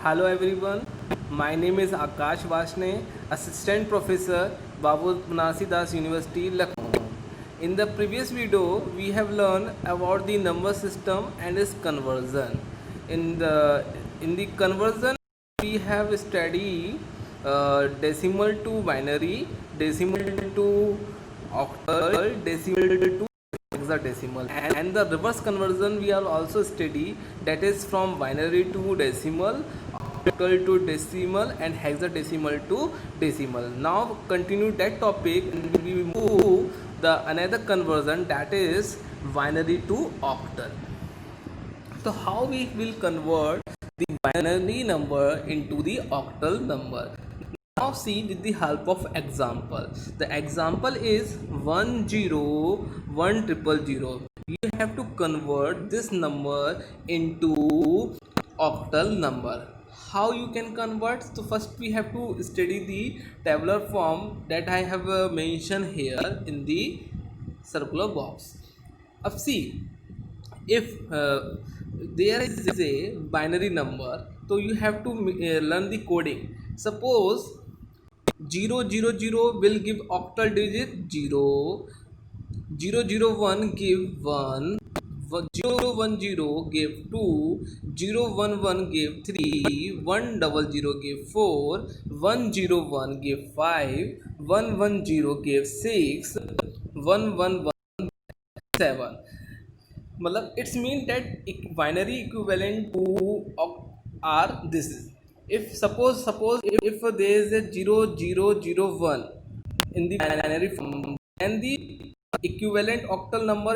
Hello everyone, my name is Akash Vashne, Assistant Professor, Babu Nasidas University, Lucknow. In the previous video, we have learned about the number system and its conversion. In the conversion, we have studied decimal to binary, decimal to octal, decimal to hexadecimal, and the reverse conversion we are also study, that is from binary to decimal, octal to decimal, and hexadecimal to decimal. Now continue that topic and we move the another conversion, that is binary to octal. So how we will convert the binary number into the octal number? Now see with the help of example. The example is 10100. You have to convert this number into octal number. How you can convert? So first we have to study the tabular form that I have mentioned here in the circular box. अब see, if there is a binary number, so you have to learn the coding. Suppose 000 will give octal digit 0, 001 give 1, 010 give 2, 011 give 3, 100 give 4, 101 give 5, 110 give 6, 111 7. मतलब it's mean that binary equivalent to are this is, if suppose if there is a 0001 in the binary form, then the equivalent octal number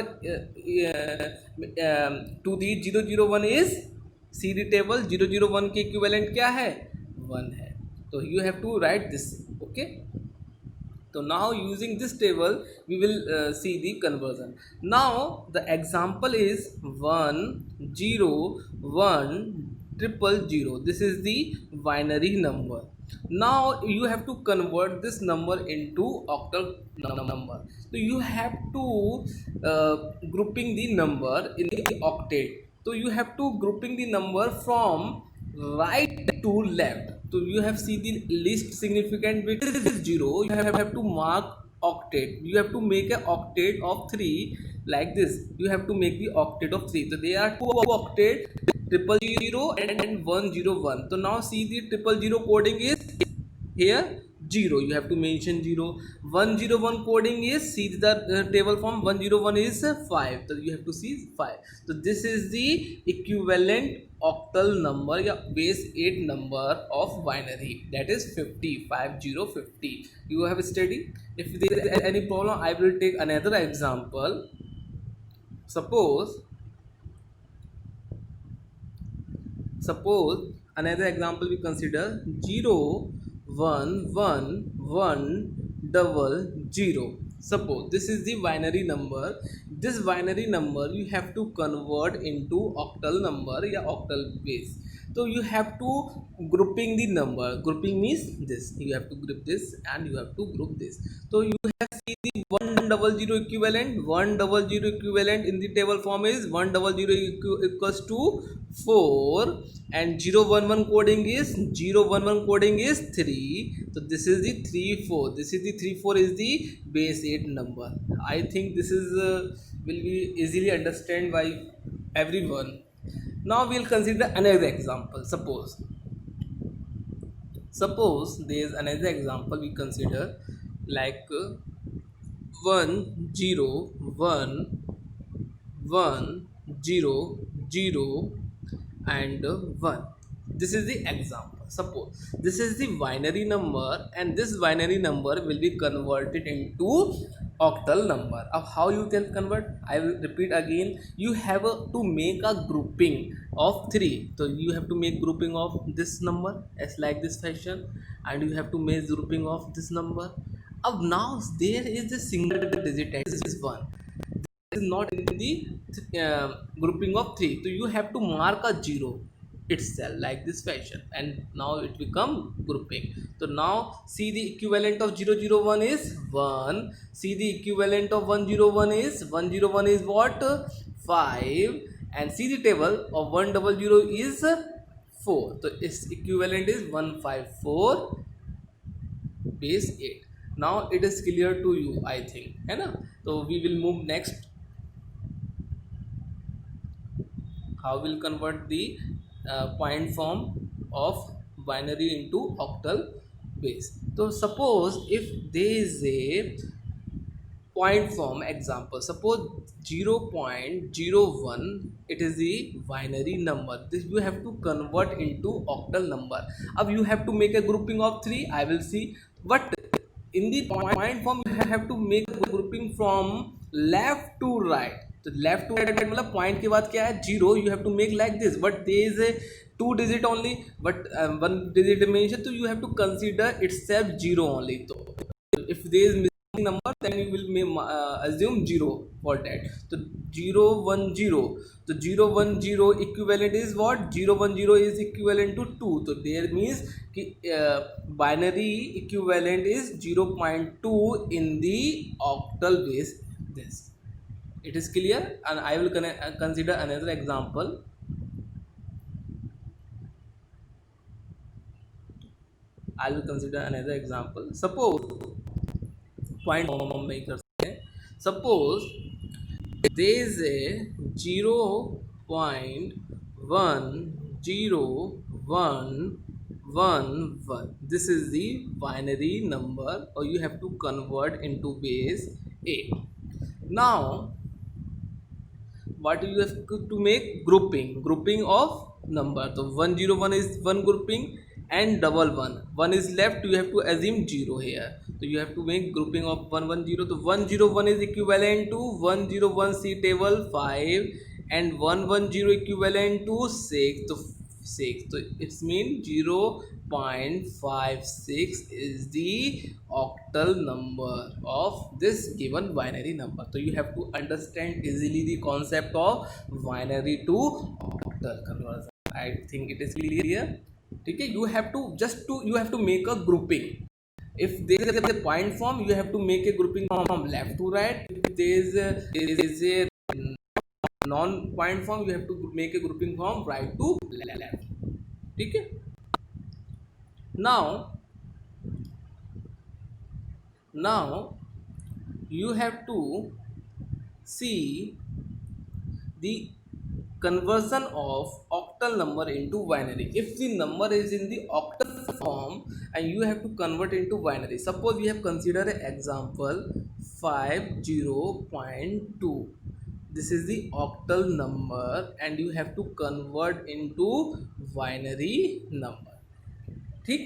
to the 001 is, see the table, 001 के equivalent क्या है, 1 है. तो you have to write this. Okay, so now using this table we will see the conversion. Now the example is 10100. This is the binary number. Now you have to convert this number into octal number. So you have to grouping the number in the octet. So you have to grouping the number from right to left. So you have see the least significant bit is 0. You have to mark octet. You have to make an octet of 3 like this. You have to make the octet of 3. So there are two octet, 000 and 101. So now see the 000 coding is here 0. You have to mention 0. 101 coding is, see the table form, 101 is 5. So you have to see 5. So this is the equivalent octal number या base 8 number of binary, that is 50. You have studied. If there is any problem, I will take another example. Suppose another example we consider 01110. Suppose this is the binary number. This binary number you have to convert into octal number या octal base. So you have to grouping the number. Grouping means this. You have to group this and you have to group this. So you have see the 100 equivalent. 100 equivalent in the table form is 100 equals to 4, and 011 coding is 3. So this is the 34. This is the 34 is the base 8 number. I think this is will be easily understand by everyone. Now we'll consider another example. Suppose there is another example we consider, like 10110 and 1. This is the example. Suppose this is the binary number and this binary number will be converted into octal number. Now how you can convert? I will repeat again. You have to make a grouping of 3. So you have to make grouping of this number as like this fashion, and you have to make grouping of this number. Now there is a single digit, that is 1. This is not in the grouping of 3. So you have to mark a 0 itself like this fashion, and now it become grouping. So now see the equivalent of 001 is 1. See the equivalent of 101 is what, 5. And see the table of 100 is 4, तो इस equivalent is 154 base 8. Now it is clear to you I think, है ना. तो we will move next. How will convert the point form of binary into octal base. तो suppose if there is a point form example, suppose 0.01, it is the binary number. This you have to convert into octal number. अब you have to make a grouping of 3, I will see, but in the point form you have to make a grouping from left to right. तो left to right मतलब point के बाद क्या है 0, you have to make like this, but there is a 2 digit only, but 1 digit mentioned, so you have to consider itself 0 only. So if there is number, then you will assume 0 for that. So 0 1 0, so 0 1 0 equivalent is what? 0 1 0 is equivalent to 2, so there means ki binary equivalent is 0.2 in the octal base. This it is clear, and I will consider another example. I will consider another example. Suppose point form में कर सकते हैं. Suppose there is a 0.101111. This is the binary number और you have to convert into base 8. Now what you have to make grouping of number. So 101 is one grouping and double one is left, you have to assume 0 here, so you have to make grouping of 110. So 101 is equivalent to 101 C table 5 and 110 equivalent to 6, so 6, so it's mean 0.56 is the octal number of this given binary number. So you have to understand easily the concept of binary to octal conversion. I think it is clear. Okay, you have to you have to make a grouping. If there is a point form, you have to make a grouping from left to right. If there is a non point form, you have to make a grouping from right to left. Okay, now you have to see the conversion of octal number into binary. If the number is in the octal form and you have to convert into binary, suppose we have considered an example 50.2. this is the octal number and you have to convert into binary number. ठीक,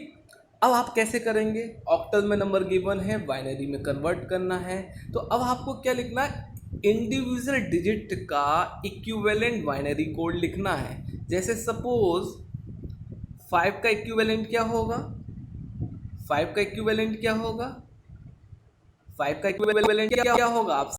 अब आप कैसे करेंगे? Octal में number given है, binary में convert करना है, तो अब आपको क्या लिखना है? इंडिविजुअल डिजिट का इक्विवेलेंट बाइनरी कोड लिखना है. जैसे सपोज 5 का इक्विवेलेंट क्या होगा? 5 का इक्विवेलेंट क्या होगा? 5 का इक्विवेलेंट क्या होगा? आप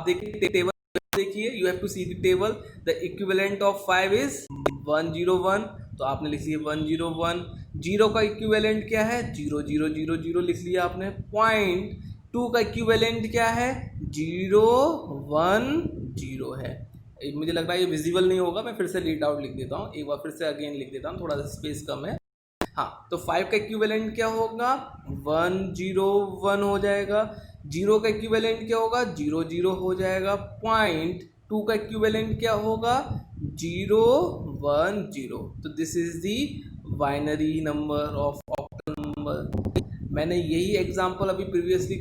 देखिए टेबल, देखिए you have to see the table. The equivalent of 5 is 101, तो आपने लिख लिया 101. 0 का इक्विवेलेंट क्या है? 0 0 0 0 लिख लिया आपने. पॉइंट 2 का इक्विवेलेंट क्या है? 0 1 0 है. मुझे लग रहा है ये विजिबल नहीं होगा, मैं फिर से रीड आउट लिख देता हूँ, एक बार फिर से अगेन लिख देता हूँ, थोड़ा सा स्पेस कम है. हाँ, तो 5 का इक्विवेलेंट क्या होगा? 1 0 1 हो जाएगा. 0 का इक्विवेलेंट क्या होगा? 0 0 हो जाएगा. पॉइंट 2 का इक्विवेलेंट क्या होगा? 0 1 0. तो this is the binary number of octal number. मैंने यही एग्जांपल अभी प्रीवियसली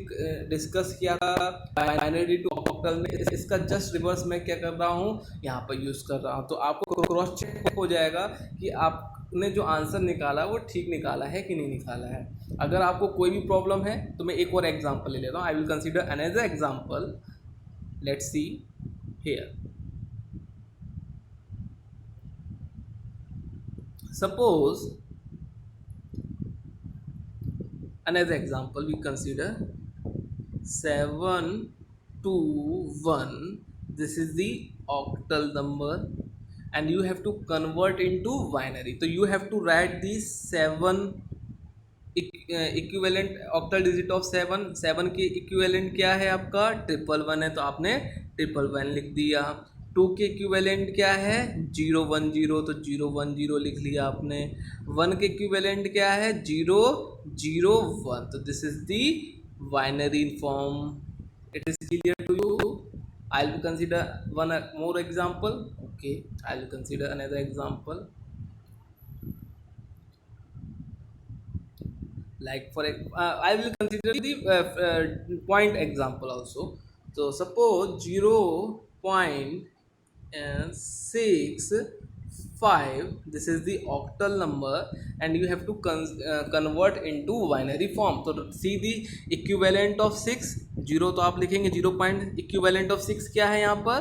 डिस्कस किया था बाइनरी टू ऑक्टल में. इसका जस्ट रिवर्स मैं क्या कर रहा हूँ, यहाँ पर यूज़ कर रहा हूँ. तो आपको क्रॉस चेक हो जाएगा कि आपने जो आंसर निकाला वो ठीक निकाला है कि नहीं निकाला है. अगर आपको कोई भी प्रॉब्लम है तो मैं एक और एग्जांपल ले लेता हूँ. I will consider another example. Let's see here. Suppose another example we consider 721. This is the octal number and you have to convert into binary. So you have to write the 7 equivalent octal digit of 7. 7 की equivalent क्या है आपका? 111 है, तो आपने 111 लिख दिया. To के इक्विवेलेंट क्या है 0 1 0, तो 0 1 0 लिख लिया आपने। 1 के इक्विवेलेंट क्या है 0 0 1, तो this is the binary form. It is clear to you? I'll consider one more example. Okay, I'll consider another example. Like I will consider the point example also. So suppose 0.65, this is the octal number and you have to convert into binary form. So see the equivalent of 6, 0 तो आप लिखेंगे 0 point, equivalent of 6 क्या है यहाँ पर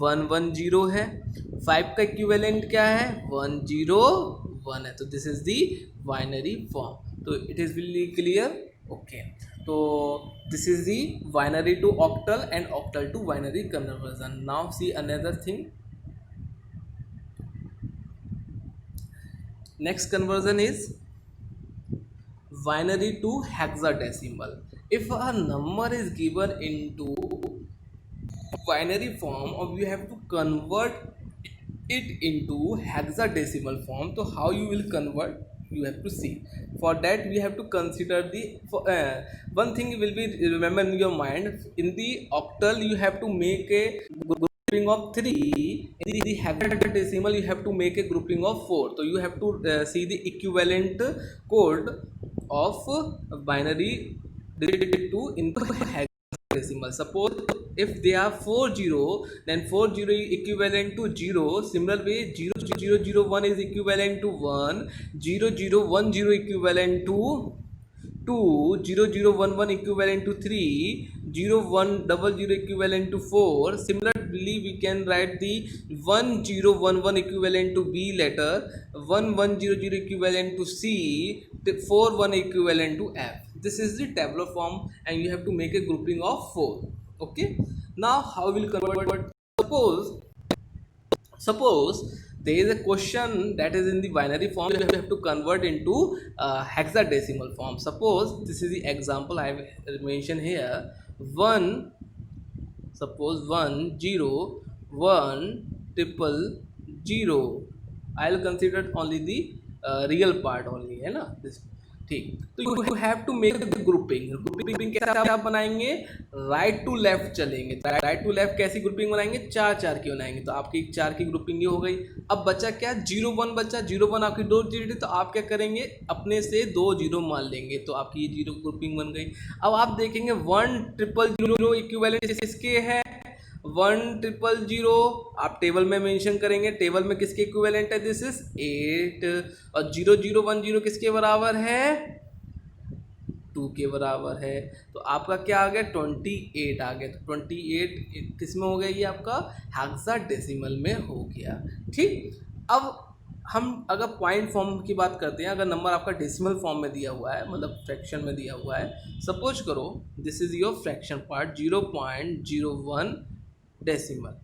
1 1 0 है। 5 का equivalent क्या है 1 0 1 है, तो this is the binary form. तो it is really clear? Okay, so this is the binary to octal and octal to binary conversion. Now see another thing. Next conversion is binary to hexadecimal. If a number is given into binary form or you have to convert it into hexadecimal form, so how you will convert, you have to see. For that we have to consider the one thing will be remember in your mind. In the octal you have to make a grouping of 3, in the hexadecimal you have to make a grouping of 4. So you have to see the equivalent code of binary related to into hexadecimal. Suppose if they are 4 0, then 4 0 is equivalent to 0. Similar way 0 0 0 1 is equivalent to 1, 0 0 1 0 equivalent to 2, 0 0 1 1 equivalent to 3, 0 1 0 0 equivalent to 4. Similarly we can write the 1 0 1 1 equivalent to B letter, 1 1 0 0 equivalent to C, 4 1 equivalent to F. This is the tabular form and you have to make a grouping of 4. Okay, now how will convert? Suppose there is a question that is in the binary form, you have to convert into hexadecimal form. Suppose this is the example I have mentioned here. 1, suppose 1 0 1 triple 0, I'll consider only the real part only, है ना this. ठीक, तो you have to make grouping. Grouping कैसे आप बनाएंगे, right to left चलेंगे। Right to left कैसी grouping बनाएंगे 4 4 की बनाएंगे, तो आपकी 4 की ग्रुपिंग ये हो गई। अब बचा क्या 0 1 बचा, 0 1 आपकी 2 0, तो आप क्या करेंगे अपने से 2 0 मान लेंगे, तो आपकी ये 0 ग्रुपिंग बन गई। अब आप देखेंगे 1 0 0 इक्विवेलेंट किसके है 1 0 0, आप टेबल में मेंशन करेंगे, टेबल में किसके इक्विवेलेंट है दिस इज 8, और 0 0 1 0 किसके बराबर है 2 के बराबर है, तो आपका क्या आ गया 28 आ गया। तो 28 किस में हो गया ये आपका हेक्साडेसिमल में हो गया। ठीक, अब हम अगर पॉइंट फॉर्म की बात करते हैं, अगर नंबर आपका डेसिमल फॉर्म में दिया हुआ है, मतलब फ्रैक्शन में दिया हुआ है, सपोज करो this is your fraction part 0.01 decimal.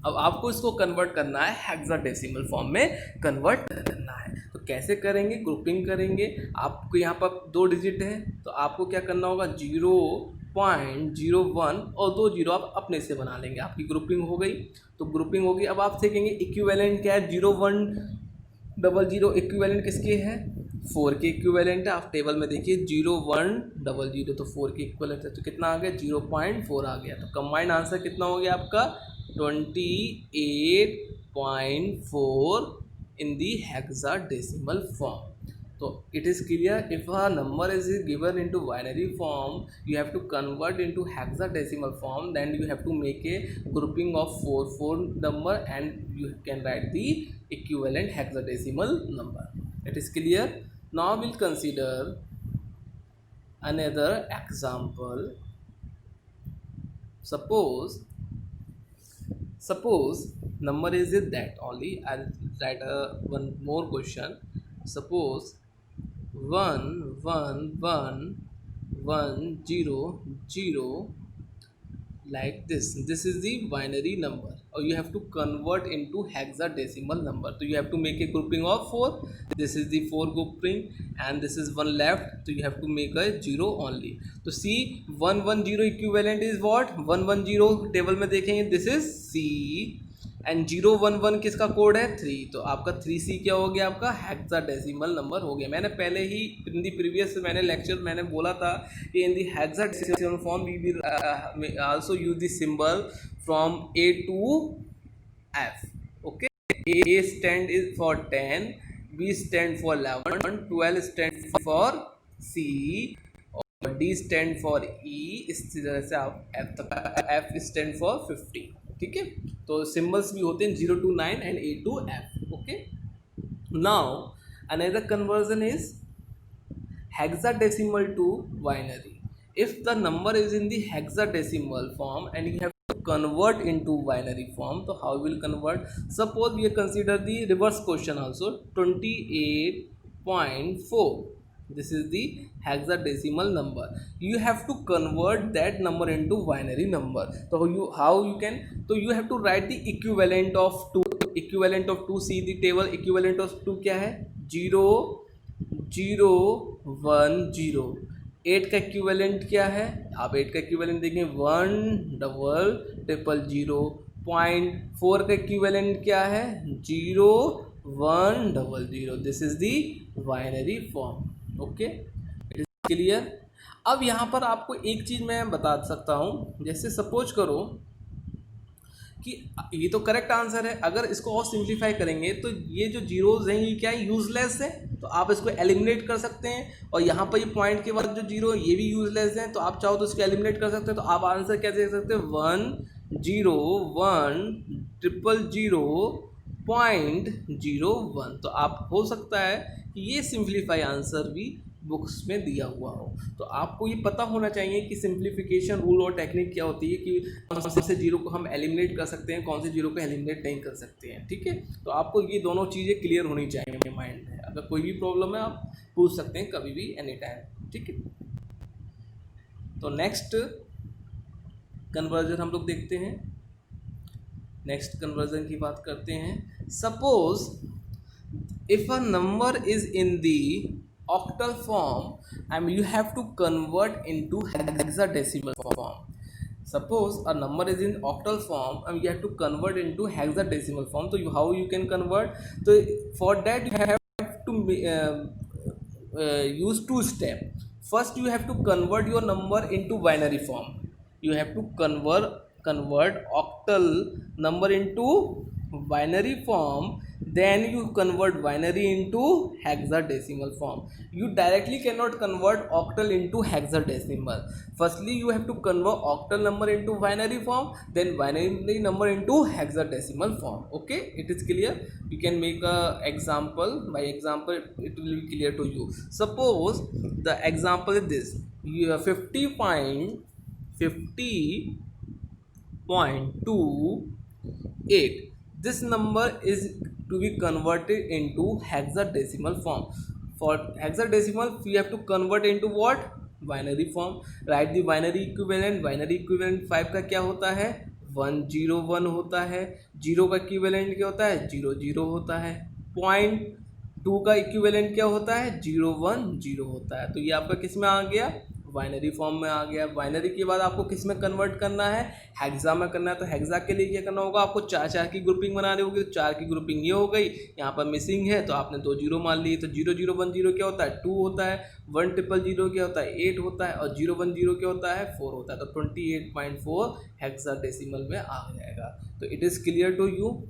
अब आपको इसको कन्वर्ट करना है हेक्साडेसिमल फॉर्म में कन्वर्ट करना है, तो कैसे करेंगे, ग्रुपिंग करेंगे। आपको यहाँ पर 2 डिजिट है, तो आपको क्या करना होगा 0.01 और 2 0 आप अपने से बना लेंगे, आपकी ग्रुपिंग हो गई। तो ग्रुपिंग होगी। अब आप देखेंगे इक्विवेलेंट क्या है 0 1 0 0 इक्विवेलेंट किसके है 4 के इक्विवेलेंट है। आप टेबल में देखिए 0 1 0 0, तो 4 के इक्विवेलेंट है, तो कितना आ गया 0.4 आ गया। तो कंबाइंड आंसर कितना हो गया आपका 28.4 in the hexadecimal form. So it is clear, if a number is given into binary form, you have to convert into hexadecimal form, then you have to make a grouping of 4 number and you can write the equivalent hexadecimal number. It is clear. Now we'll consider another example. Suppose number is that only, I'll write one more question. Suppose 1 1 1 1 0 0 like this is the binary number, or you have to convert into hexadecimal number. So you have to make a grouping of 4. This is the 4 grouping and this is 1 left, so you have to make a 0 only. तो C 110 equivalent is what? 110 table में देखेंगे, this is C and 011 किसका code है? 3. तो आपका 3C क्या हो गया? आपका हेक्साडेसिमल नंबर हो गया. मैंने पहले ही इन दी प्रीवियस लेक्चर मैंने बोला था कि in the hexadecimal form we will also use the symbol from A to F. Okay, A stand is for 10, B stand for 11, 12 stand for C और D स्टैंड फॉर E. इस तरह से आप F stand for 50. ठीक है, तो symbols भी होते हैं 0 to 9 and A to F. Okay, now another conversion is hexadecimal to binary. If the number is in the hexadecimal form and you have to convert into binary form, so how you will convert? Suppose we consider the reverse question also, 28.4. This is the hexadecimal number. You have to convert that number into binary number. So how you can? So you have to write the equivalent of 2. Equivalent of 2. See the table. Equivalent of 2 क्या है? 0 0 1 0. 8 का equivalent क्या है? आप 8 का equivalent देखें 1 double triple 0. 0.4 का equivalent क्या है? 0 1 double 0. This is the binary form. Okay, it is clear. अब यहाँ पर आपको एक चीज़ मैं बता सकता हूँ. जैसे सपोज करो कि ये तो करेक्ट आंसर है. अगर इसको और सिंप्लीफाई करेंगे तो ये जो जीरोज हैं ये क्या है? यूजलेस है. तो आप इसको एलिमिनेट कर सकते हैं. और यहाँ पर ये पॉइंट के बाद जो जीरो ये भी यूजलेस हैं, तो आप चाहो तो इसको एलिमिनेट कर सकते हैं. तो आप आंसर क्या दे सकते हैं? 1 0 1 ट्रिपल 0 0.01. तो आप हो सकता है कि ये सिंप्लीफाई आंसर भी बुक्स में दिया हुआ हो. तो आपको ये पता होना चाहिए कि सिंप्लीफिकेशन रूल और टेक्निक क्या होती है, कि कौन से जीरो को हम एलिमिनेट कर सकते हैं, कौन से जीरो को एलिमिनेट नहीं कर सकते हैं. ठीक है, तो आपको ये दोनों चीज़ें क्लियर होनी चाहिए माइंड में. अगर कोई भी प्रॉब्लम है आप पूछ सकते हैं कभी भी, एनी टाइम. ठीक है, तो नेक्स्ट कन्वर्जन हम लोग देखते हैं. नेक्स्ट कन्वर्जन की बात करते हैं. Suppose if a number is in the octal form and you have to convert into hexadecimal form. Suppose a number is in octal form and you have to convert into hexadecimal form. So how you can convert? So for that you have to use 2 steps. First you have to convert your number into binary form. You have to convert octal number into binary form, then you convert binary into hexadecimal form. You directly cannot convert octal into hexadecimal. Firstly you have to convert octal number into binary form, then binary number into hexadecimal form. Okay, it is clear. You can make a example. By example it will be clear to you. Suppose the example is this. You have 50.28. This number is to be converted into hexadecimal form. For hexadecimal we have to convert into what? Binary form. Write the binary equivalent. Binary equivalent 5 का क्या होता है? 101 होता है. 0 का equivalent क्या होता है? 00 होता है. 0.2 का इक्विवेलेंट क्या होता है? 010 होता है. तो ये आपका किस में आ गया? बाइनरी फॉर्म में आ गया. बाइनरी के बाद आपको किस में कन्वर्ट करना है? हेक्सा में करना है. तो हेक्सा के लिए क्या करना होगा? आपको 4 की ग्रुपिंग बनानी होगी. तो 4 की ग्रुपिंग ये हो गई. यहाँ पर मिसिंग है तो आपने 2 जीरो मान लिए. तो 0010 क्या होता है? 2 होता है. 100 क्या होता है? 8 होता है. और 010 क्या होता है? 4 होता है. तो 28.4 हेक्साडेसिमल में आ जाएगा. तो it is clear to you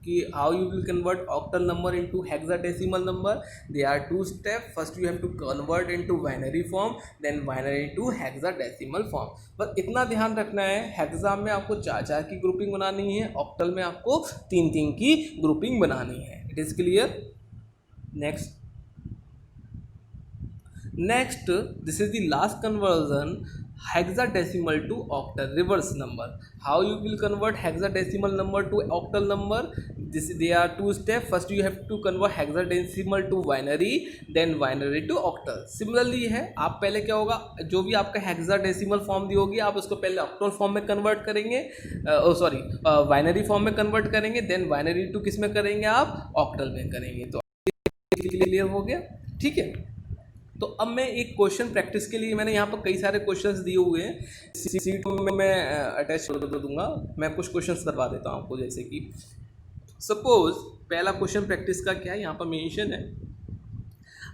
कि how you will convert octal number into hexadecimal number. There are 2 steps. First you have to convert into binary form, then binary to hexadecimal form. बस इतना ध्यान रखना है, हेक्सा में आपको 4 की grouping बनानी है, ऑक्टल में आपको 3 की ग्रुपिंग बनानी है. It is clear. Next, this is the last conversion. hexadecimal to octal reverse number. How you will convert hexadecimal number to octal number? This there are two steps. First you have to convert hexadecimal to binary, then binary to octal. Similarly है, आप पहले क्या होगा, जो भी आपका hexadecimal form दी होगी आप उसको पहले ऑक्टल फॉर्म में कन्वर्ट करेंगे, बाइनरी फॉर्म में कन्वर्ट करेंगे, देन बाइनरी टू किस में करेंगे आप, ऑक्टल में करेंगे। तो क्लियर हो गया, ठीक है। तो अब मैं एक क्वेश्चन प्रैक्टिस के लिए, मैंने यहाँ पर कई सारे क्वेश्चंस दिए हुए हैं, सीट में मैं अटैच कर दूंगा, मैं कुछ क्वेश्चंस करवा देता हूँ आपको। जैसे कि सपोज पहला क्वेश्चन प्रैक्टिस का क्या है, यहाँ पर मेंशन है,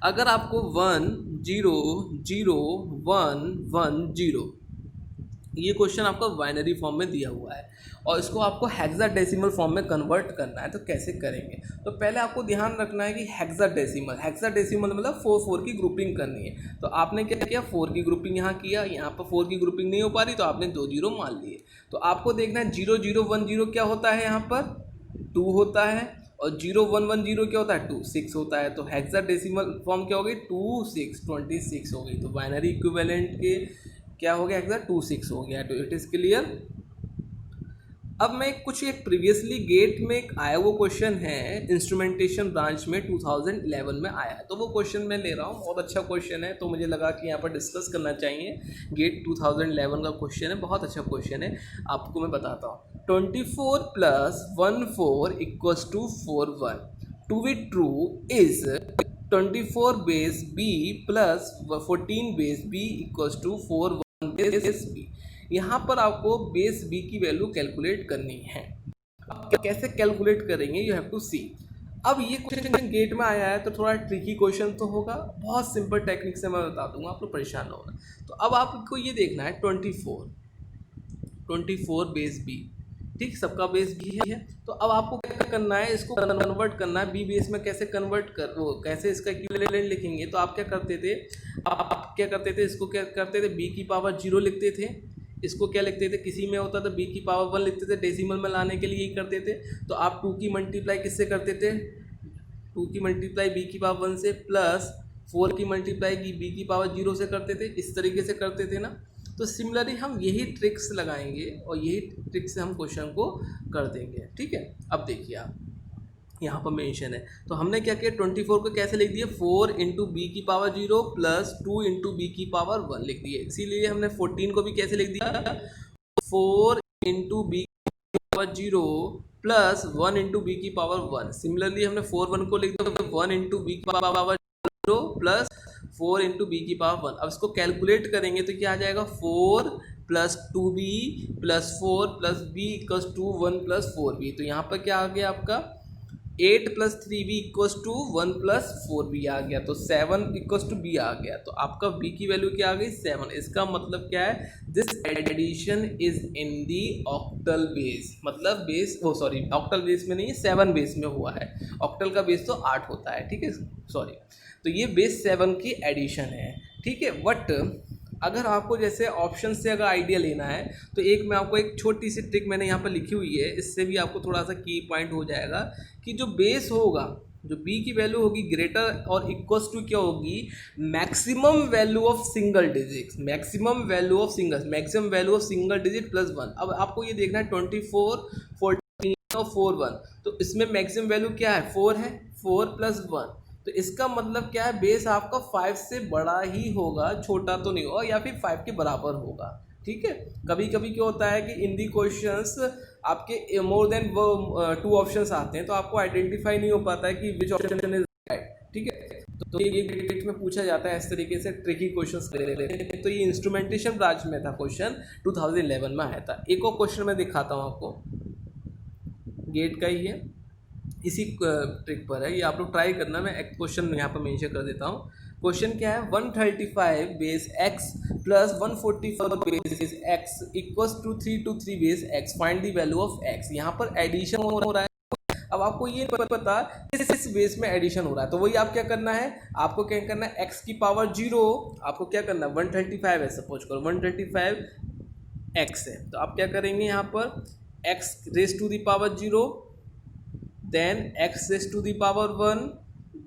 अगर आपको 1 0 0 1 1 0 ये क्वेश्चन आपका बाइनरी फॉर्म में दिया हुआ है और इसको आपको हेक्साडेसिमल फॉर्म में कन्वर्ट करना है, तो कैसे करेंगे? तो पहले आपको ध्यान रखना है कि हेक्साडेसिमल मतलब 4 की ग्रुपिंग करनी है। तो आपने क्या किया, 4 की ग्रुपिंग यहाँ किया, यहाँ पर 4 की ग्रुपिंग नहीं हो पा रही तो आपने 2 0 मान लिए। तो आपको देखना है 0 0 1 0 क्या होता है, यहाँ पर 2 होता है, और 0 1 1 0 क्या होता है, 2 6 होता है। तो हेक्साडेसिमल फॉर्म क्या हो गई, 2 6 26 हो गई। तो बाइनरी इक्विवेलेंट के क्या हो गया, हेक्सा 2 6 हो गया। तो इट इज़ क्लियर। अब मैं एक प्रीवियसली गेट में एक आया वो क्वेश्चन है, इंस्ट्रूमेंटेशन ब्रांच में 2011 में आया है, तो वो क्वेश्चन मैं ले रहा हूँ, बहुत अच्छा क्वेश्चन है, तो मुझे लगा कि यहाँ पर डिस्कस करना चाहिए। गेट 2011 का क्वेश्चन है, बहुत अच्छा क्वेश्चन है, आपको मैं बताता हूँ। 24 + 1 4 = 4 1 to be true is 24 base b + 14 base b = 4 1 base b। यहाँ पर आपको बेस b की वैल्यू कैलकुलेट करनी है। अब कैसे कैलकुलेट करेंगे, यू हैव टू सी। अब ये क्वेश्चन गेट में आया है तो थोड़ा ट्रिकी क्वेश्चन तो होगा, बहुत सिंपल टेक्निक से मैं बता दूंगा, आप लोग परेशान ना होना। तो अब आपको ये देखना है 24 बेस b, ठीक, सबका बेस b है। तो अब आपको क्या करना है, इसको कन्वर्ट करना है, b बेस में कैसे कन्वर्ट कर, वो कैसे इसका इक्विवेलेंट लिखेंगे। तो आप क्या करते थे, इसको क्या करते थे, b की पावर 0 लिखते थे, इसको क्या लिखते थे, किसी में होता था b की पावर 1 लिखते थे, डेसिमल में लाने के लिए यही करते थे। तो आप 2 की मल्टीप्लाई किससे करते थे, 2 की मल्टीप्लाई b की पावर 1 से, प्लस 4 की मल्टीप्लाई की b की पावर 0 से करते थे, इस तरीके से करते थे ना। तो सिमिलरली हम यही ट्रिक्स लगाएंगे और यही ट्रिक्स से हम क्वेश्चन को कर देंगे, ठीक है। अब देखिए आप यहाँ पर मेंशन है, तो हमने क्या किया, 24 को कैसे लिख दिया, 4 × b की पावर 0 + 2 × b की पावर 1 लिख दिए। इसीलिए हमने 14 को भी कैसे लिख दिया, 4 × b की पावर 0 + 1 × b की पावर 1। सिमिलरली हमने 4 1 को लिख दिया 1 × b की पावर 0 + 4 × b की पावर 1। अब इसको कैलकुलेट करेंगे तो क्या आ जाएगा, 4 + 2b + 4 + b = 1 + 4b। तो यहाँ पर क्या आ गया आपका, 8 + 3b = 1 + 4b आ गया। तो 7 = b आ गया। तो आपका b की वैल्यू क्या आ गई, 7। इसका मतलब क्या है, this addition is in the octal base, मतलब बेस ऑक्टल बेस में नहीं, 7 बेस में हुआ है। ऑक्टल का बेस तो 8 होता है, ठीक है, सॉरी। तो ये बेस 7 की एडिशन है, ठीक है। बट अगर आपको जैसे ऑप्शन से अगर आइडिया लेना है तो एक मैं आपको एक छोटी सी ट्रिक मैंने यहाँ पर लिखी हुई है, इससे भी आपको थोड़ा सा की पॉइंट हो जाएगा कि जो बेस होगा, जो b की वैल्यू होगी ग्रेटर और इक्वल्स टू क्या होगी, maximum value of single digit, maximum value of single digit +1। अब आपको ये देखना है 24 14 और 4 1, तो इसमें मैक्सिमम वैल्यू क्या है, 4 है, 4 + 1। तो इसका मतलब क्या है, बेस आपका 5 से बड़ा ही होगा, छोटा तो नहीं होगा, या फिर 5 के बराबर होगा, ठीक है। कभी कभी क्या होता है कि इन दी क्वेश्चंस आपके मोर देन 2 ऑप्शंस आते हैं, तो आपको आइडेंटिफाई नहीं हो पाता है कि विच ऑप्शन इज राइट, ठीक है। तो ये गेट में पूछा जाता है इस तरीके से ट्रिकी क्वेश्चंस ले लेते हैं। तो ये इंस्ट्रूमेंटेशन ब्रांच में था क्वेश्चन, 2011 में आया था। एक और क्वेश्चन मैं दिखाता हूँ आपको, गेट का ही है, इसी ट्रिक पर है, ये आप लोग ट्राई करना। मैं एक क्वेश्चन यहाँ पर मेंशन कर देता हूँ। क्वेश्चन क्या है, 135 base x + 144 base x = 323 base x, find the value of x। यहाँ पर एडिशन हो रहा है। अब आपको ये पता इस बेस में एडिशन हो रहा है, तो वही आप क्या करना है, आपको क्या करना है, x की पावर 0, आपको क्या करना है, 135 है, सपोज करो 135 x है, तो आप क्या करेंगे, यहाँ पर x⁻0, then x⁻1,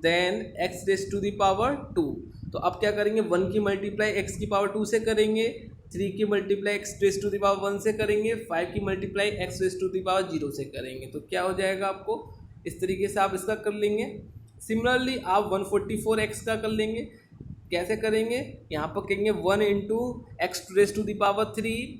then x⁻2। तो अब क्या करेंगे, 1 की मल्टीप्लाई x की पावर 2 से करेंगे, 3 की multiply x raise to the power 1 से करेंगे, 5 की multiply x raise to the power 0 से करेंगे, तो क्या हो जाएगा आपको, इस तरीके से आप इसका कर लेंगे। सिमिलरली आप 144x का कर लेंगे, कैसे करेंगे, यहाँ पर कहेंगे 1 into x raise to the power 3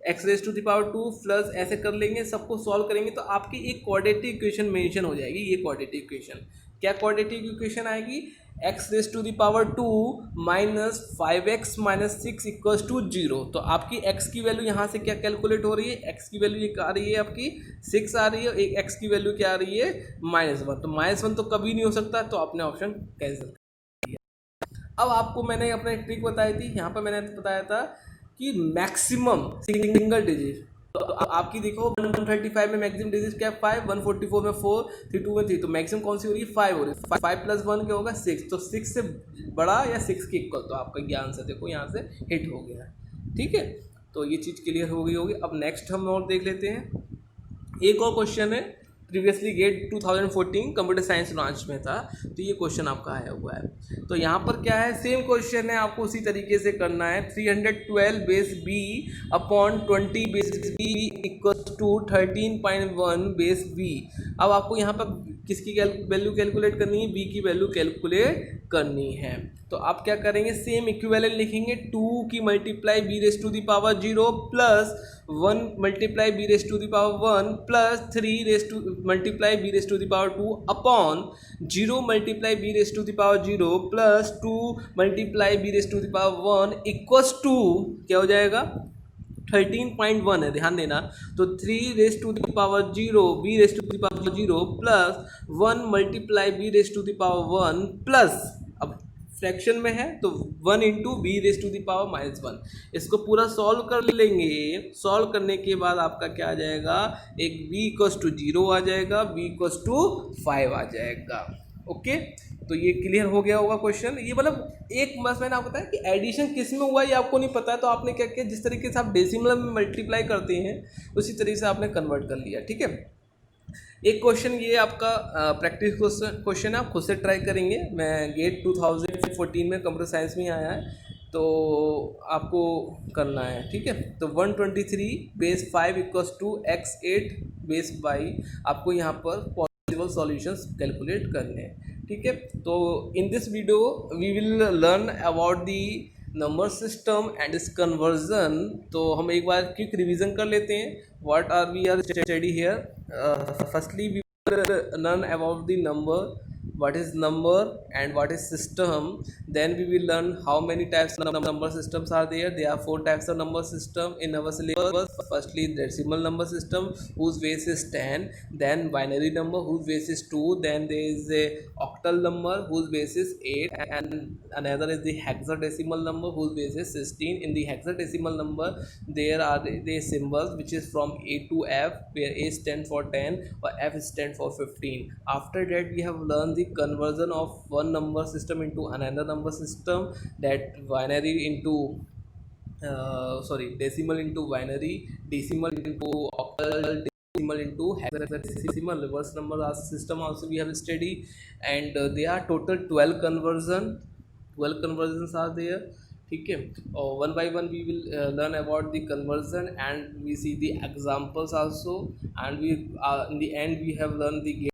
x raise to the power 2 plus ऐसे कर लेंगे, सबको सॉल्व करेंगे तो आपकी एक क्वाड्रेटिक इक्वेशन मेंशन हो जाएगी। ये क्वाड्रेटिक इक्वेशन, क्या क्वाड्रेटिक इक्वेशन आएगी, x raise to the power 2 minus 5x minus 6 equals to 0। तो आपकी x की वैल्यू यहाँ से क्या कैलकुलेट हो रही है, x की वैल्यू एक आ रही है आपकी 6 आ रही है, एक x की वैल्यू क्या आ रही है -1। तो -1 तो कभी नहीं हो सकता, तो आपने ऑप्शन कैंसिल कर दिया। अब आपको मैंने अपना एक ट्रिक बताई थी, यहाँ पर मैंने बताया था कि मैक्सिमम सिंगल डिजिट, तो आपकी देखो 135 में मैक्सिमम डिजिट क्या है 5, 144 में 4, 32 में 3, तो मैक्सिमम कौन सी हो रही है 5 हो रही है। 5 प्लस 1 क्या होगा 6, तो 6 से बड़ा या 6 के इक्वल, तो आपका ज्ञान से देखो यहाँ से हिट हो गया है। ठीक है, तो ये चीज़ क्लियर हो गई होगी। अब नेक्स्ट हम और देख लेते हैं, एक और क्वेश्चन है, previously GATE 2014 computer science branch में था, तो ये क्वेश्चन आपका आया हुआ है। तो यहाँ पर क्या है, सेम क्वेश्चन है, आपको उसी तरीके से करना है। 312 base b upon 20 base b equal to 13.1 base b. अब आपको यहाँ पर किसकी वैल्यू कैलकुलेट करनी है, बी की वैल्यू कैलकुलेट करनी है। तो आप क्या करेंगे, सेम इक्विवेलेंट लिखेंगे, 2 की multiply b raise to the power 0 plus 1 multiply b raise to the power 1 plus 3 raise to multiply b raise to the power 2 upon 0 multiply b raise to the power 0 plus 2 multiply b raise to the power 1 equals to क्या हो जाएगा 13.1 है, ध्यान देना। तो 3 raise to the power 0 b raise to the power 0 plus 1 multiply b raise to the power 1 plus, अब fraction में है तो 1 into b raise to the power -1। इसको पूरा सॉल्व कर लेंगे, सॉल्व करने के बाद आपका क्या आ जाएगा, एक b इक्वल्स टू 0 आ जाएगा, b इक्वल्स टू 5 आ जाएगा। ओके, तो ये क्लियर हो गया होगा क्वेश्चन। ये मतलब एक बस मैंने आपको बताया कि एडिशन किस में हुआ ये आपको नहीं पता है, तो आपने क्या किया, जिस तरीके से आप डेसिमल में मल्टीप्लाई करते हैं उसी तरीके से आपने कन्वर्ट कर लिया। ठीक है, एक क्वेश्चन ये आपका प्रैक्टिस क्वेश्चन है, आप खुद से ट्राई करेंगे। मैं गेट 2014 में कंप्यूटर साइंस में आया है, तो आपको करना है। ठीक है, तो 123 base 5 equals to x8 base y, आपको यहाँ पर पॉसिबल सॉल्यूशंस कैलकुलेट करने हैं। ठीक है, तो in this video we will learn about the number system and इस कन्वर्जन। तो हम एक बार क्विक रिवीजन कर लेते हैं, what are we are study here. Firstly we learn about the number, what is number and what is system. Then we will learn how many types of number systems are there. There are 4 types of number system in our syllabus. Firstly decimal number system whose base is 10, then binary number whose base is 2, then there is a octal number whose base is 8, and another is the hexadecimal number whose base is 16. In the hexadecimal number there are the symbols which is from A to F, where A stands for 10 or F stands for 15. After that we have learned the conversion of one number system into another number system, that binary into decimal into binary, decimal into octal, decimal into hexadecimal, reverse number system also we have studied, and there are total 12 conversions are there. ठीक है, और one by one we will learn about the conversion and we see the examples also, and we in the end we have learned the